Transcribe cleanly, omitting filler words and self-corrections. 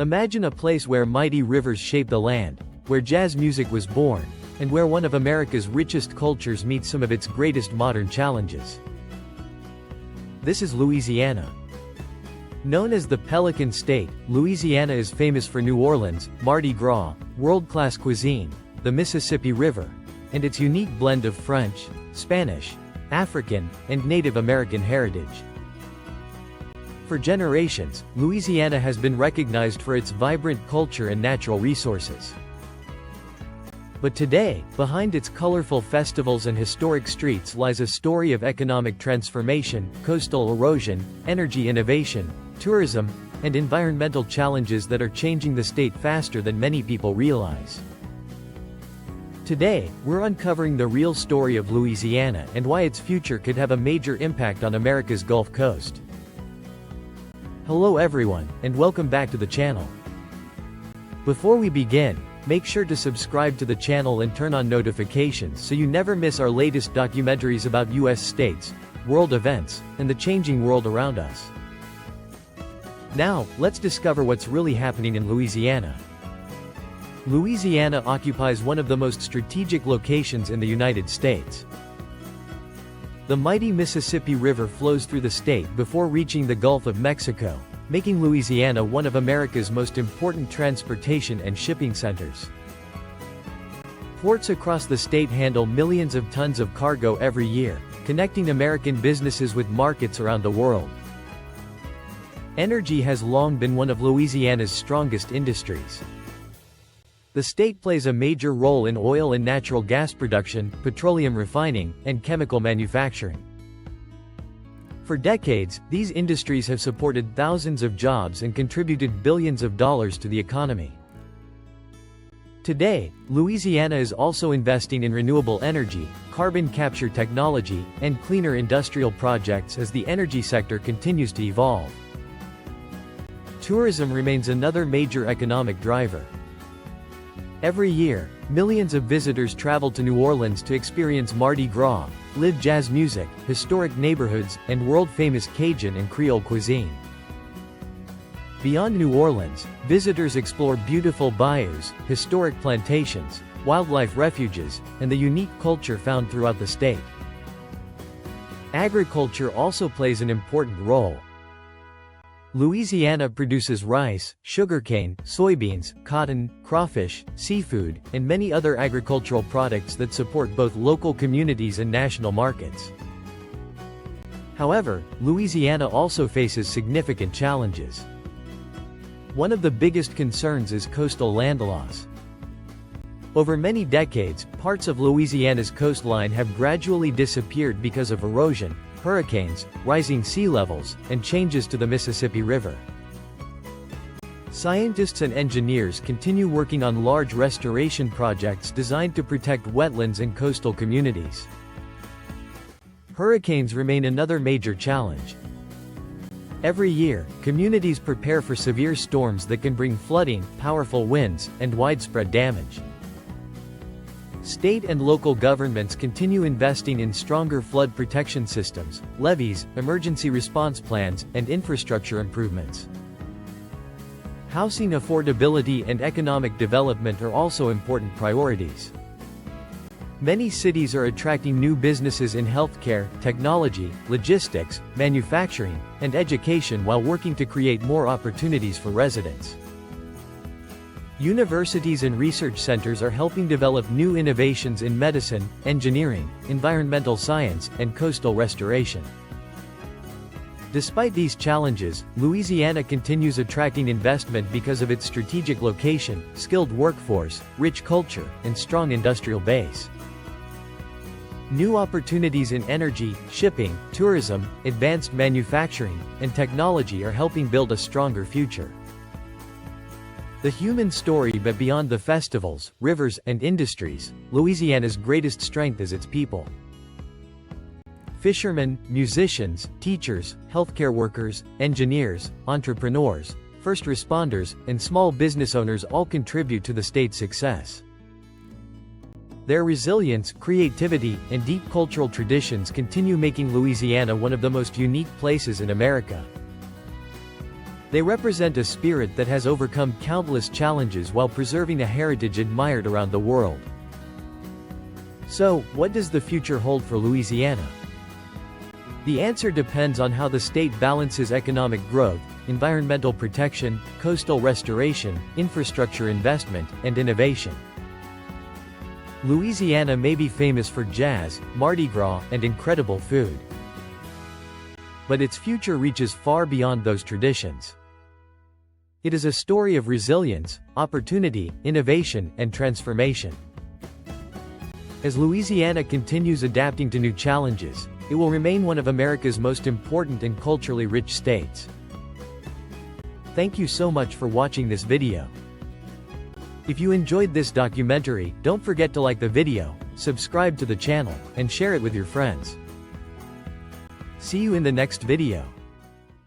Imagine a place where mighty rivers shape the land, where jazz music was born, and where one of America's richest cultures meets some of its greatest modern challenges. This is Louisiana. Known as the Pelican State, Louisiana is famous for New Orleans, Mardi Gras, world-class cuisine, the Mississippi River, and its unique blend of French, Spanish, African, and Native American heritage. For generations, Louisiana has been recognized for its vibrant culture and natural resources. But today, behind its colorful festivals and historic streets lies a story of economic transformation, coastal erosion, energy innovation, tourism, and environmental challenges that are changing the state faster than many people realize. Today, we're uncovering the real story of Louisiana and why its future could have a major impact on America's Gulf Coast. Hello everyone, and welcome back to the channel. Before we begin, make sure to subscribe to the channel and turn on notifications so you never miss our latest documentaries about U.S. states, world events, and the changing world around us. Now, let's discover what's really happening in Louisiana. Louisiana occupies one of the most strategic locations in the United States. The mighty Mississippi River flows through the state before reaching the Gulf of Mexico, making Louisiana one of America's most important transportation and shipping centers. Ports across the state handle millions of tons of cargo every year, connecting American businesses with markets around the world. Energy has long been one of Louisiana's strongest industries. The state plays a major role in oil and natural gas production, petroleum refining, and chemical manufacturing. For decades, these industries have supported thousands of jobs and contributed billions of dollars to the economy. Today, Louisiana is also investing in renewable energy, carbon capture technology, and cleaner industrial projects as the energy sector continues to evolve. Tourism remains another major economic driver. Every year, millions of visitors travel to New Orleans to experience Mardi Gras, live jazz music, historic neighborhoods, and world-famous Cajun and Creole cuisine. Beyond New Orleans, visitors explore beautiful bayous, historic plantations, wildlife refuges, and the unique culture found throughout the state. Agriculture also plays an important role. Louisiana produces rice, sugarcane, soybeans, cotton, crawfish, seafood, and many other agricultural products that support both local communities and national markets. However, Louisiana also faces significant challenges. One of the biggest concerns is coastal land loss. Over many decades, parts of Louisiana's coastline have gradually disappeared because of erosion, hurricanes, rising sea levels, and changes to the Mississippi River. Scientists and engineers continue working on large restoration projects designed to protect wetlands and coastal communities. Hurricanes remain another major challenge. Every year, communities prepare for severe storms that can bring flooding, powerful winds, and widespread damage. State and local governments continue investing in stronger flood protection systems, levees, emergency response plans, and infrastructure improvements. Housing affordability and economic development are also important priorities. Many cities are attracting new businesses in healthcare, technology, logistics, manufacturing, and education while working to create more opportunities for residents. Universities and research centers are helping develop new innovations in medicine, engineering, environmental science, and coastal restoration. Despite these challenges, Louisiana continues attracting investment because of its strategic location, skilled workforce, rich culture, and strong industrial base. New opportunities in energy, shipping, tourism, advanced manufacturing, and technology are helping build a stronger future. The human story. But beyond the festivals, rivers, and industries, Louisiana's greatest strength is its people. Fishermen, musicians, teachers, healthcare workers, engineers, entrepreneurs, first responders, and small business owners all contribute to the state's success. Their resilience, creativity, and deep cultural traditions continue making Louisiana one of the most unique places in America. They represent a spirit that has overcome countless challenges while preserving a heritage admired around the world. So, what does the future hold for Louisiana? The answer depends on how the state balances economic growth, environmental protection, coastal restoration, infrastructure investment, and innovation. Louisiana may be famous for jazz, Mardi Gras, and incredible food. But its future reaches far beyond those traditions. It is a story of resilience, opportunity, innovation, and transformation. As Louisiana continues adapting to new challenges, it will remain one of America's most important and culturally rich states. Thank you so much for watching this video. If you enjoyed this documentary, don't forget to like the video, subscribe to the channel, and share it with your friends. See you in the next video.